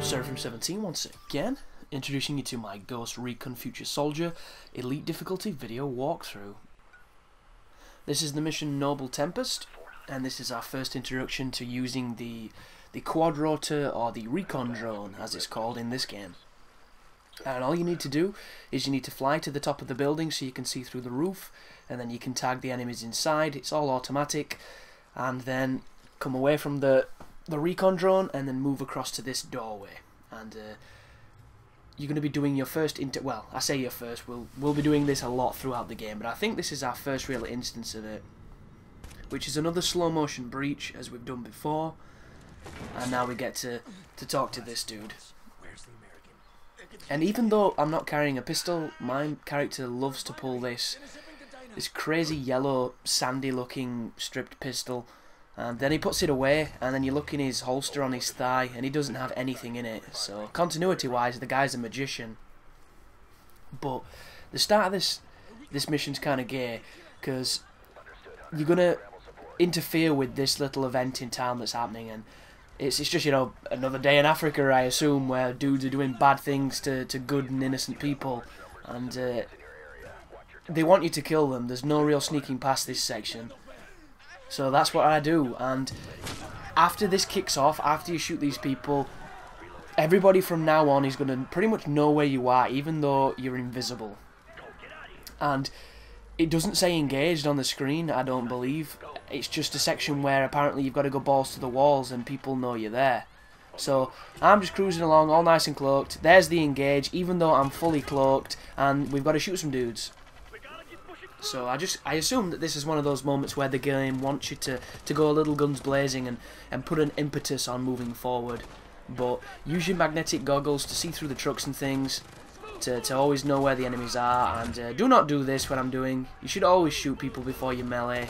From 17 once again, introducing you to my Ghost Recon Future Soldier Elite Difficulty video walkthrough. This is the mission Noble Tempest, and this is our first introduction to using the quad rotor, or the Recon drone as it's called in this game. And all you need to do is you need to fly to the top of the building so you can see through the roof, and then you can tag the enemies inside. It's all automatic, and then come away from the Recon drone and then move across to this doorway. And you're going to be doing your first well, I say your first, we'll be doing this a lot throughout the game, but I think this is our first real instance of it, which is another slow motion breach as we've done before. And now we get to talk to this dude. And even though I'm not carrying a pistol, my character loves to pull this crazy yellow sandy looking stripped pistol. And then he puts it away, and then you look in his holster on his thigh, and he doesn't have anything in it. So continuity-wise, the guy's a magician. But the start of this mission's kind of gay, because you're gonna interfere with this little event in town that's happening, and it's just, you know, another day in Africa, I assume, where dudes are doing bad things to good and innocent people, and they want you to kill them. There's no real sneaking past this section. So that's what I do, and after this kicks off, after you shoot these people, everybody from now on is going to pretty much know where you are, even though you're invisible. And it doesn't say engaged on the screen, I don't believe. It's just a section where apparently you've got to go balls to the walls and people know you're there. So I'm just cruising along, all nice and cloaked. There's the engage, even though I'm fully cloaked, and we've got to shoot some dudes. So I assume that this is one of those moments where the game wants you to go a little guns blazing and put an impetus on moving forward. But use your magnetic goggles to see through the trucks and things, to always know where the enemies are, and do not do this when I'm doing. You should always shoot people before you melee.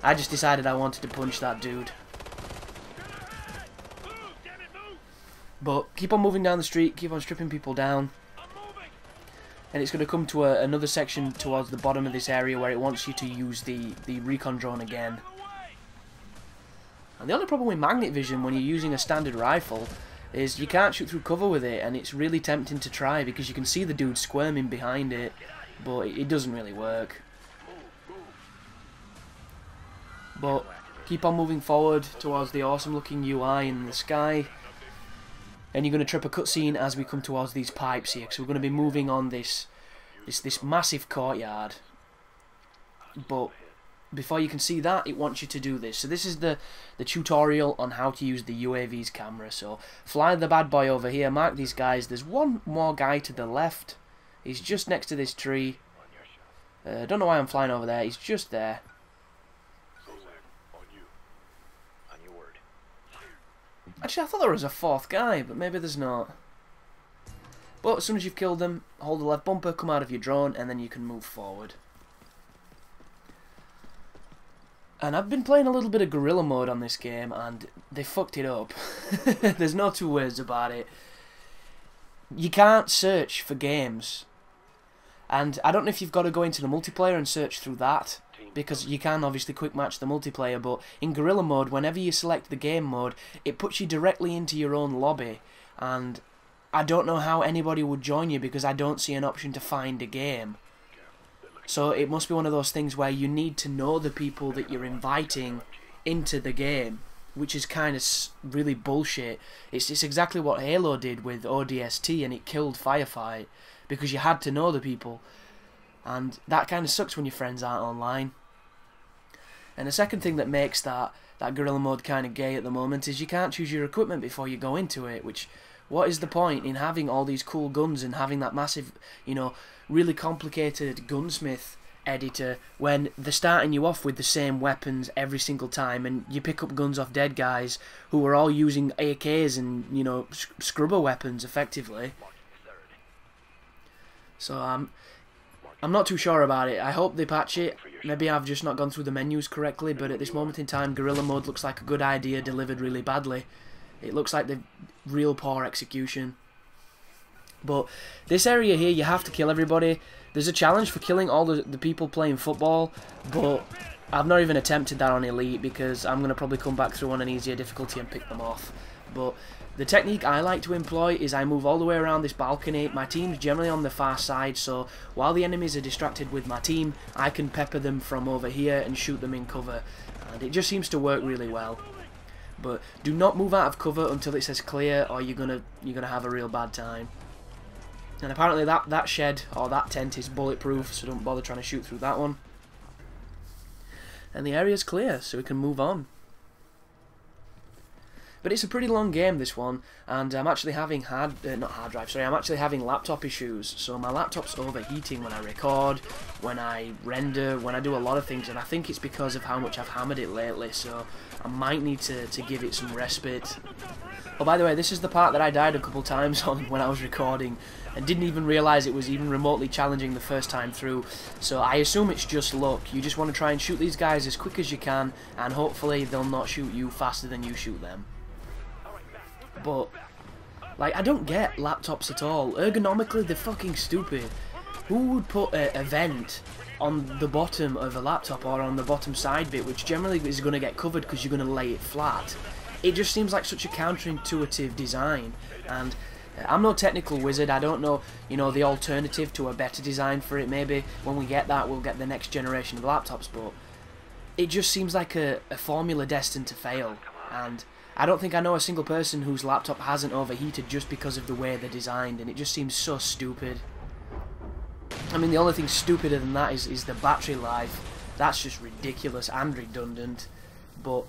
I just decided I wanted to punch that dude. But keep on moving down the street, keep on stripping people down. And it's going to come to another section towards the bottom of this area where it wants you to use the Recon drone again. And the only problem with magnet vision when you're using a standard rifle is you can't shoot through cover with it, and it's really tempting to try because you can see the dude squirming behind it, but it doesn't really work. But keep on moving forward towards the awesome looking UI in the sky. And you're going to trip a cutscene as we come towards these pipes here, because we're going to be moving on this massive courtyard. But before you can see that, it wants you to do this. So this is the tutorial on how to use the UAV's camera. So fly the bad boy over here, mark these guys. There's one more guy to the left. He's just next to this tree. Don't know why I'm flying over there. He's just there. Actually, I thought there was a fourth guy, but maybe there's not. But as soon as you've killed them, hold the left bumper, come out of your drone, and then you can move forward. And I've been playing a little bit of guerrilla mode on this game, and they fucked it up. There's no two ways about it. You can't search for games. And I don't know if you've got to go into the multiplayer and search through that, because you can obviously quick match the multiplayer, but in guerrilla mode, whenever you select the game mode, it puts you directly into your own lobby, and I don't know how anybody would join you because I don't see an option to find a game. So it must be one of those things where you need to know the people that you're inviting into the game, which is kind of really bullshit. It's exactly what Halo did with ODST, and it killed Firefight, because you had to know the people. And that kind of sucks when your friends aren't online. And the second thing that makes that guerrilla mode kind of gay at the moment is you can't choose your equipment before you go into it, which, what is the point in having all these cool guns and having that massive, you know, really complicated gunsmith editor when they're starting you off with the same weapons every single time, and you pick up guns off dead guys who are all using AKs and, you know, scrubber weapons effectively. So I'm not too sure about it. I hope they patch it. Maybe I've just not gone through the menus correctly, but at this moment in time, guerrilla mode looks like a good idea delivered really badly. It looks like the real poor execution. But this area here, you have to kill everybody. There's a challenge for killing all the people playing football, but I've not even attempted that on Elite because I'm going to probably come back through on an easier difficulty and pick them off. But the technique I like to employ is I move all the way around this balcony. My team's generally on the far side, so while the enemies are distracted with my team, I can pepper them from over here and shoot them in cover. And it just seems to work really well. But do not move out of cover until it says clear, or you're gonna have a real bad time. And apparently that shed or that tent is bulletproof, so don't bother trying to shoot through that one. And the area's clear, so we can move on. But it's a pretty long game, this one, and I'm actually having I'm actually having laptop issues. So my laptop's overheating when I record, when I render, when I do a lot of things, and I think it's because of how much I've hammered it lately, so I might need to give it some respite. Oh, by the way, this is the part that I died a couple times on when I was recording, and didn't even realise it was even remotely challenging the first time through. So I assume it's just luck. You just want to try and shoot these guys as quick as you can, and hopefully they'll not shoot you faster than you shoot them. But, like, I don't get laptops at all. Ergonomically, they're fucking stupid. Who would put a vent on the bottom of a laptop or on the bottom side bit, which generally is going to get covered because you're going to lay it flat? It just seems like such a counterintuitive design. And I'm no technical wizard. I don't know, you know, the alternative to a better design for it. Maybe when we get that, we'll get the next generation of laptops. But it just seems like a formula destined to fail. And I don't think I know a single person whose laptop hasn't overheated just because of the way they're designed, and it just seems so stupid. I mean, the only thing stupider than that is the battery life. That's just ridiculous and redundant. But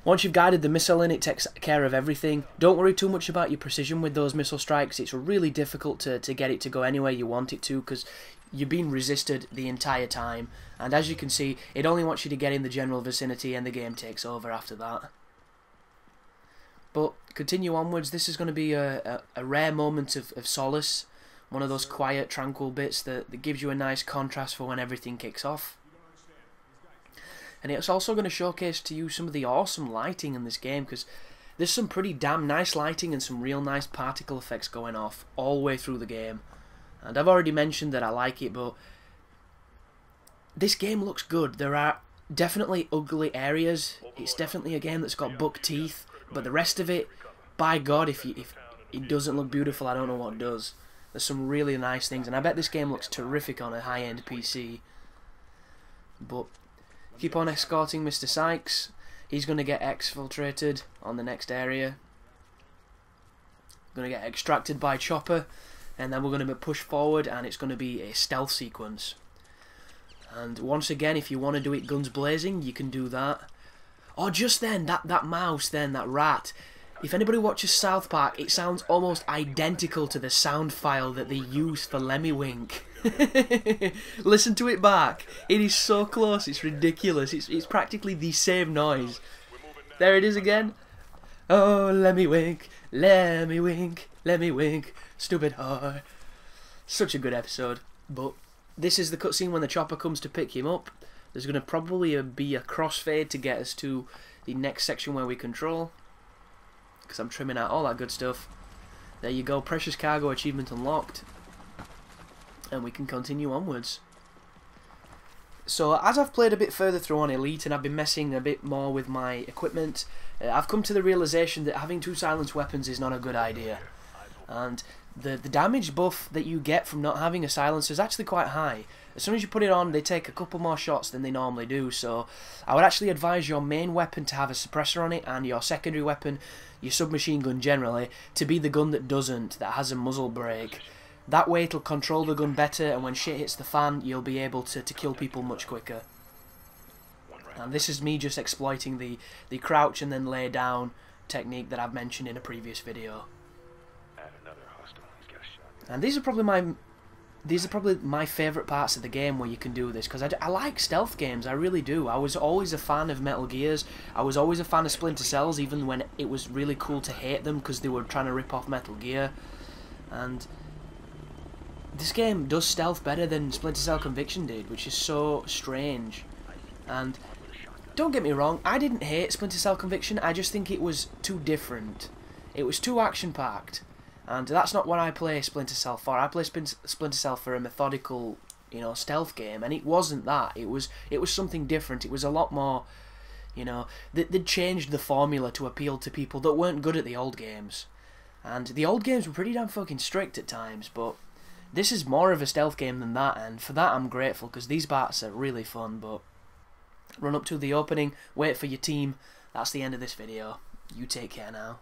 once you've guided the missile in, it takes care of everything. Don't worry too much about your precision with those missile strikes. It's really difficult to get it to go anywhere you want it to, because you're being resisted the entire time. And as you can see, it only wants you to get in the general vicinity, and the game takes over after that. But continue onwards. This is going to be a rare moment of solace. One of those quiet, tranquil bits that gives you a nice contrast for when everything kicks off. And it's also going to showcase to you some of the awesome lighting in this game, because there's some pretty damn nice lighting and some real nice particle effects going off all the way through the game. And I've already mentioned that I like it, but this game looks good. There are definitely ugly areas. It's definitely a game that's got buck teeth. But the rest of it, by God, if it doesn't look beautiful, I don't know what does. There's some really nice things, and I bet this game looks terrific on a high-end PC. But keep on escorting Mr. Sykes. He's going to get exfiltrated on the next area. Going to get extracted by Chopper, and then we're going to push forward, and it's going to be a stealth sequence. And once again, if you want to do it guns blazing, you can do that. Oh, just then, that mouse then, that rat. If anybody watches South Park, it sounds almost identical to the sound file that they use for Lemmiwink. Listen to it back. It is so close, it's ridiculous. It's practically the same noise. There it is again. Oh, Lemmiwink, Lemmiwink, Lemmiwink, stupid whore. Such a good episode. But this is the cutscene when the chopper comes to pick him up. There's going to probably be a crossfade to get us to the next section where we control, because I'm trimming out all that good stuff. There you go, precious cargo achievement unlocked, and we can continue onwards. So as I've played a bit further through on Elite and I've been messing a bit more with my equipment, I've come to the realization that having two silenced weapons is not a good idea. And the damage buff that you get from not having a silencer is actually quite high. As soon as you put it on, they take a couple more shots than they normally do, so I would actually advise your main weapon to have a suppressor on it, and your secondary weapon, your submachine gun generally, to be the gun that doesn't, that has a muzzle brake. That way it'll control the gun better, and when shit hits the fan, you'll be able to kill people much quicker. And this is me just exploiting the crouch and then lay down technique that I've mentioned in a previous video. And these are probably my favourite parts of the game where you can do this, because I like stealth games, I really do. I was always a fan of Metal Gears, I was always a fan of Splinter Cells, even when it was really cool to hate them because they were trying to rip off Metal Gear. And this game does stealth better than Splinter Cell Conviction did, which is so strange. And don't get me wrong, I didn't hate Splinter Cell Conviction, I just think it was too different. It was too action-packed. And that's not what I play Splinter Cell for. I play Splinter Cell for a methodical, you know, stealth game, and it wasn't that. It was something different. It was a lot more, You know, they'd changed the formula to appeal to people that weren't good at the old games. And the old games were pretty damn fucking strict at times, but this is more of a stealth game than that, and for that I'm grateful, because these bats are really fun. But run up to the opening, wait for your team. That's the end of this video. You take care now.